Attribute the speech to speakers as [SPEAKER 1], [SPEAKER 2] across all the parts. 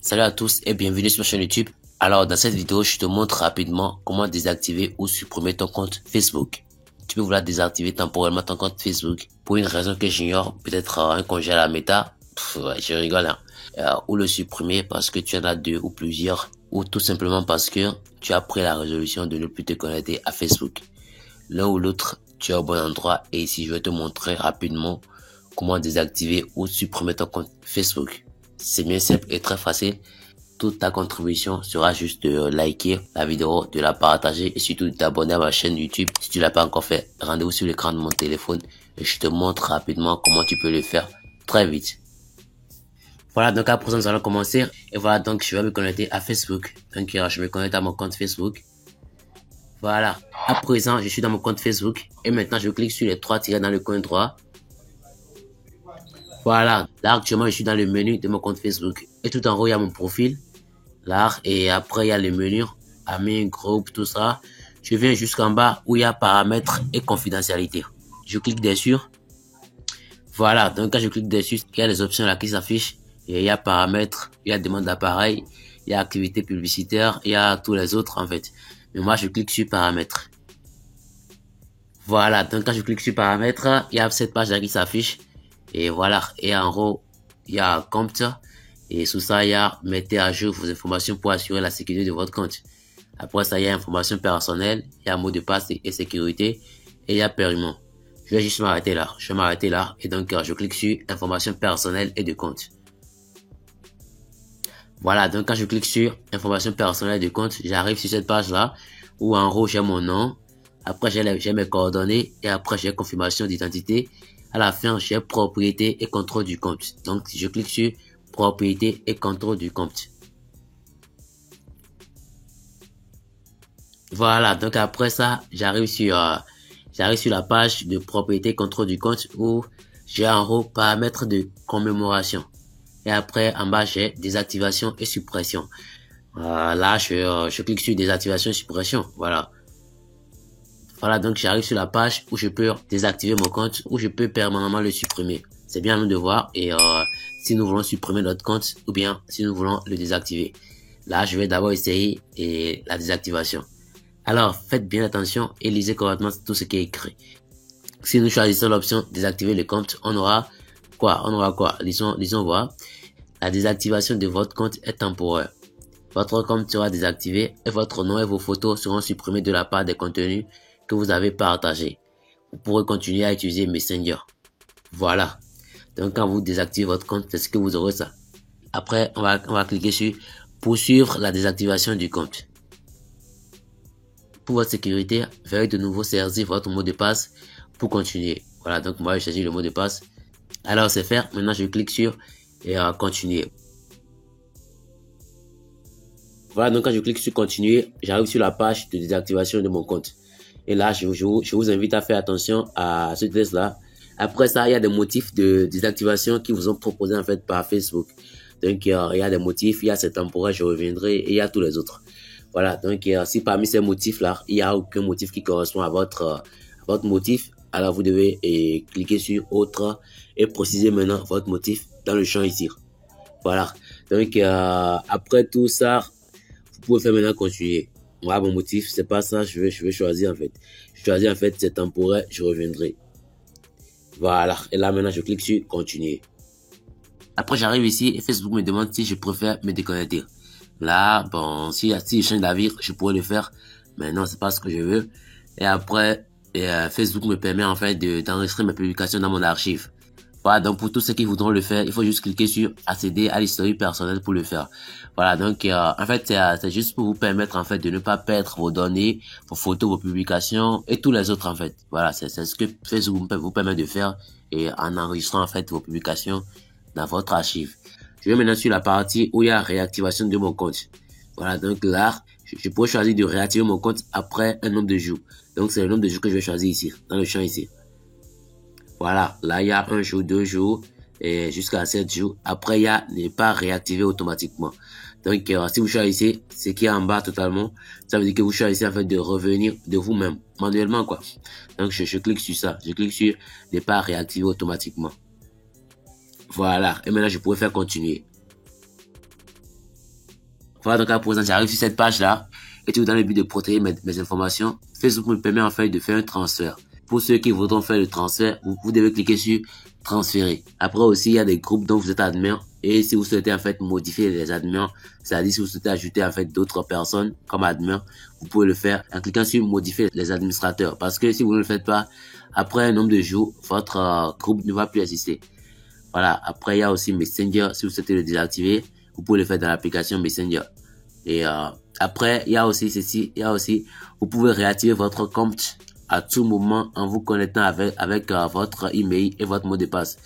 [SPEAKER 1] Salut à tous et bienvenue sur ma chaîne YouTube. Alors dans cette vidéo, je te montre rapidement comment désactiver ou supprimer ton compte Facebook. Tu peux vouloir désactiver temporairement ton compte Facebook pour une raison que j'ignore, peut-être un congé à la méta, ouais, je rigole hein. Ou le supprimer parce que tu en as deux ou plusieurs, ou tout simplement parce que tu as pris la résolution de ne plus te connecter à Facebook. L'un ou l'autre, tu es au bon endroit et ici je vais te montrer rapidement comment désactiver ou supprimer ton compte Facebook. C'est bien simple et très facile. Toute ta contribution sera juste de liker la vidéo, de la partager et surtout de t'abonner à ma chaîne YouTube. Si tu l'as pas encore fait, rendez-vous sur l'écran de mon téléphone et je te montre rapidement comment tu peux le faire très vite. Voilà, donc à présent nous allons commencer. Et voilà, donc je vais me connecter à Facebook. Donc je me connecte à mon compte Facebook. Voilà, à présent je suis dans mon compte Facebook et maintenant je clique sur les trois tirets dans le coin droit. Voilà, là actuellement je suis dans le menu de mon compte Facebook et tout en haut il y a mon profil. Là et après il y a le menu, amis, groupe, tout ça. Je viens jusqu'en bas où il y a paramètres et confidentialité. Je clique dessus. Voilà, donc quand je clique dessus, il y a les options là qui s'affichent et il y a paramètres, il y a demande d'appareil, il y a activité publicitaire, il y a tous les autres en fait. Mais moi je clique sur paramètres. Voilà, donc quand je clique sur paramètres, il y a cette page là qui s'affiche. Et voilà, et en haut, il y a compte. Et sous ça, il y a mettez à jour vos informations pour assurer la sécurité de votre compte. Après ça, il y a information personnelle, il y a mot de passe et sécurité. Et il y a paiement. Je vais juste m'arrêter là. Je vais m'arrêter là. Et donc, je clique sur information personnelle et de compte. Voilà, donc quand je clique sur information personnelle et de compte, j'arrive sur cette page là où en haut, j'ai mon nom. Après, j'ai mes coordonnées. Et après, j'ai confirmation d'identité. À la fin, j'ai propriété et contrôle du compte. Donc, si je clique sur propriété et contrôle du compte. Voilà. Donc, après ça, j'arrive sur la page de propriété et contrôle du compte où j'ai en haut paramètres de commémoration. Et après, en bas, j'ai désactivation et suppression. Là, je clique sur désactivation et suppression. Voilà. Voilà, donc j'arrive sur la page où je peux désactiver mon compte, où je peux permanemment le supprimer. C'est bien à nous de voir et si nous voulons supprimer notre compte ou bien si nous voulons le désactiver. Là, je vais d'abord essayer la désactivation. Alors, faites bien attention et lisez correctement tout ce qui est écrit. Si nous choisissons l'option désactiver le compte, on aura quoi? Lisons voir. La désactivation de votre compte est temporaire. Votre compte sera désactivé et votre nom et vos photos seront supprimés de la part des contenus que vous avez partagé. Vous pourrez continuer à utiliser Messenger. Voilà. Donc, quand vous désactivez votre compte, c'est ce que vous aurez ça. Après, on va cliquer sur poursuivre la désactivation du compte. Pour votre sécurité, veuillez de nouveau saisir votre mot de passe pour continuer. Voilà. Donc, moi, je saisis le mot de passe. Alors, c'est fait. Maintenant, je clique sur continuer. Voilà. Donc, quand je clique sur continuer, j'arrive sur la page de désactivation de mon compte. Et là, je vous invite à faire attention à ce test-là. Après ça, il y a des motifs de désactivation qui vous ont proposé en fait par Facebook. Donc, il y a des motifs, il y a ces temporaires, je reviendrai, et il y a tous les autres. Voilà, donc si parmi ces motifs-là, il n'y a aucun motif qui correspond à votre motif, alors vous devez cliquer sur autre et préciser maintenant votre motif dans le champ ici. Voilà, donc après tout ça, vous pouvez faire maintenant continuer. Moi, mon motif, c'est pas ça, je vais choisir en fait. Je choisis en fait, c'est temporaire, je reviendrai. Voilà, et là maintenant, je clique sur continuer. Après, j'arrive ici et Facebook me demande si je préfère me déconnecter. Là, bon, si je change d'avis, je pourrais le faire, mais non, c'est pas ce que je veux. Et après, Facebook me permet en fait d'enregistrer mes publications dans mon archive. Voilà, donc pour tous ceux qui voudront le faire, il faut juste cliquer sur accéder à l'historique personnel pour le faire. Voilà, donc en fait, c'est juste pour vous permettre en fait de ne pas perdre vos données, vos photos, vos publications et tous les autres en fait. Voilà, c'est ce que Facebook vous permet de faire et en enregistrant en fait vos publications dans votre archive. Je vais maintenant sur la partie où il y a réactivation de mon compte. Voilà, donc là, je pourrais choisir de réactiver mon compte après un nombre de jours. Donc c'est le nombre de jours que je vais choisir ici, dans le champ ici. Voilà, là il y a 1 jour, 2 jours et jusqu'à 7 jours. Après il y a ne pas réactiver automatiquement. Donc si vous choisissez ce qui est en bas totalement, ça veut dire que vous choisissez en fait de revenir de vous-même manuellement quoi. Donc je clique sur ça, je clique sur ne pas réactiver automatiquement. Voilà, et maintenant je pourrais faire continuer. Voilà, donc à présent, j'arrive sur cette page-là. Et tout dans le but de protéger mes informations, Facebook me permet en fait de faire un transfert. Pour ceux qui voudront faire le transfert, vous devez cliquer sur transférer. Après aussi, il y a des groupes dont vous êtes admin. Et si vous souhaitez en fait modifier les admins, c'est-à-dire si vous souhaitez ajouter en fait d'autres personnes comme admin, vous pouvez le faire en cliquant sur modifier les administrateurs. Parce que si vous ne le faites pas, après un nombre de jours, votre groupe ne va plus exister. Voilà. Après, il y a aussi Messenger. Si vous souhaitez le désactiver, vous pouvez le faire dans l'application Messenger. Et après, il y a aussi ceci, vous pouvez réactiver votre compte à tout moment en vous connectant avec votre email et votre mot de passe.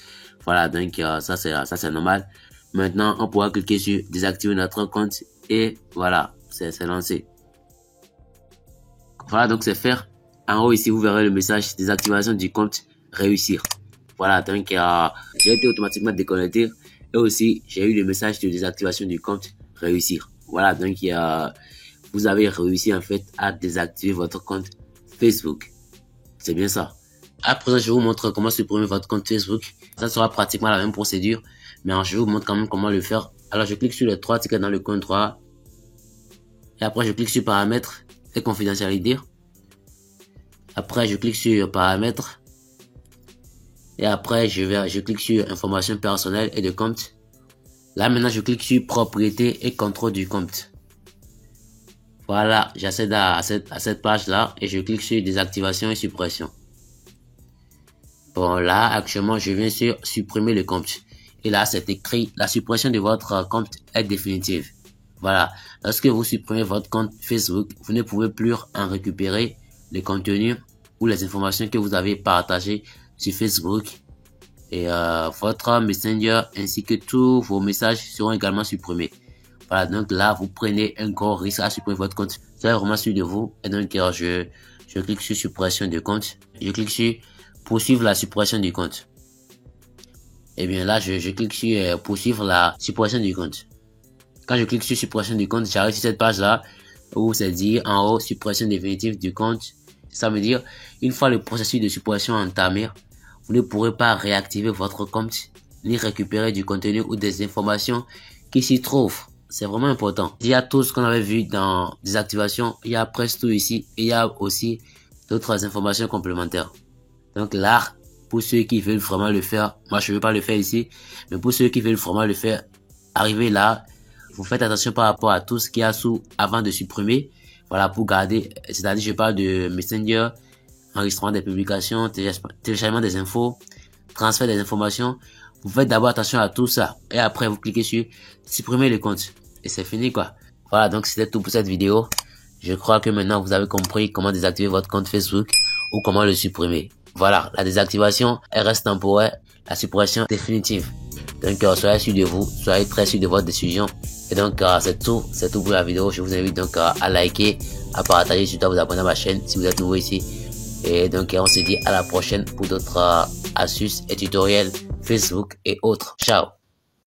[SPEAKER 1] Voilà, donc ça c'est normal. Maintenant, on pourra cliquer sur désactiver notre compte et voilà, c'est lancé. Voilà, donc c'est faire. En haut ici, vous verrez le message désactivation du compte réussir. Voilà, donc j'ai été automatiquement déconnecté et aussi j'ai eu le message de désactivation du compte réussir. Voilà, donc vous avez réussi en fait à désactiver votre compte Facebook. C'est bien ça. À présent, je vous montre comment supprimer votre compte Facebook. Ça sera pratiquement la même procédure, mais je vous montre quand même comment le faire. Alors, je clique sur les trois tickets dans le coin droit. Et après, je clique sur paramètres et confidentialité. Après, je clique sur paramètres. Et après, je clique sur informations personnelles et de compte. Là, maintenant, je clique sur propriété et contrôle du compte. Voilà, j'accède à cette page-là et je clique sur désactivation et suppression. Bon, là, actuellement, je viens sur supprimer le compte. Et là, c'est écrit, la suppression de votre compte est définitive. Voilà. Lorsque vous supprimez votre compte Facebook, vous ne pouvez plus en récupérer le contenu ou les informations que vous avez partagées sur Facebook. Et votre Messenger ainsi que tous vos messages seront également supprimés. Voilà, donc là, vous prenez un gros risque à supprimer votre compte. C'est vraiment sûr de vous. Et donc, je clique sur suppression de compte. Je clique sur poursuivre la suppression du compte. Et bien là, je clique sur poursuivre la suppression du compte. Quand je clique sur suppression du compte, j'arrive sur cette page-là où c'est dit en haut suppression définitive du compte. Ça veut dire, une fois le processus de suppression entamé, vous ne pourrez pas réactiver votre compte ni récupérer du contenu ou des informations qui s'y trouvent. C'est vraiment important. Il y a tout ce qu'on avait vu dans désactivation. Il y a presque tout ici. Et il y a aussi d'autres informations complémentaires. Donc là, pour ceux qui veulent vraiment le faire, moi je ne veux pas le faire ici, mais pour ceux qui veulent vraiment le faire, arrivez là, vous faites attention par rapport à tout ce qu'il y a sous avant de supprimer. Voilà, pour garder, c'est-à-dire je parle de Messenger, enregistrement des publications, téléchargement des infos, transfert des informations. Vous faites d'abord attention à tout ça et après vous cliquez sur supprimer le compte et c'est fini quoi. Voilà, donc c'était tout pour cette vidéo. Je crois que maintenant vous avez compris comment désactiver votre compte Facebook ou comment le supprimer. Voilà, la désactivation elle reste temporaire, la suppression définitive. Donc soyez sûr de vous, soyez très sûr de votre décision. Et donc c'est tout pour la vidéo. Je vous invite donc à liker, à partager, surtout à vous abonner à ma chaîne si vous êtes nouveau ici. Et donc on se dit à la prochaine pour d'autres astuces et tutoriels Facebook et autres. Ciao.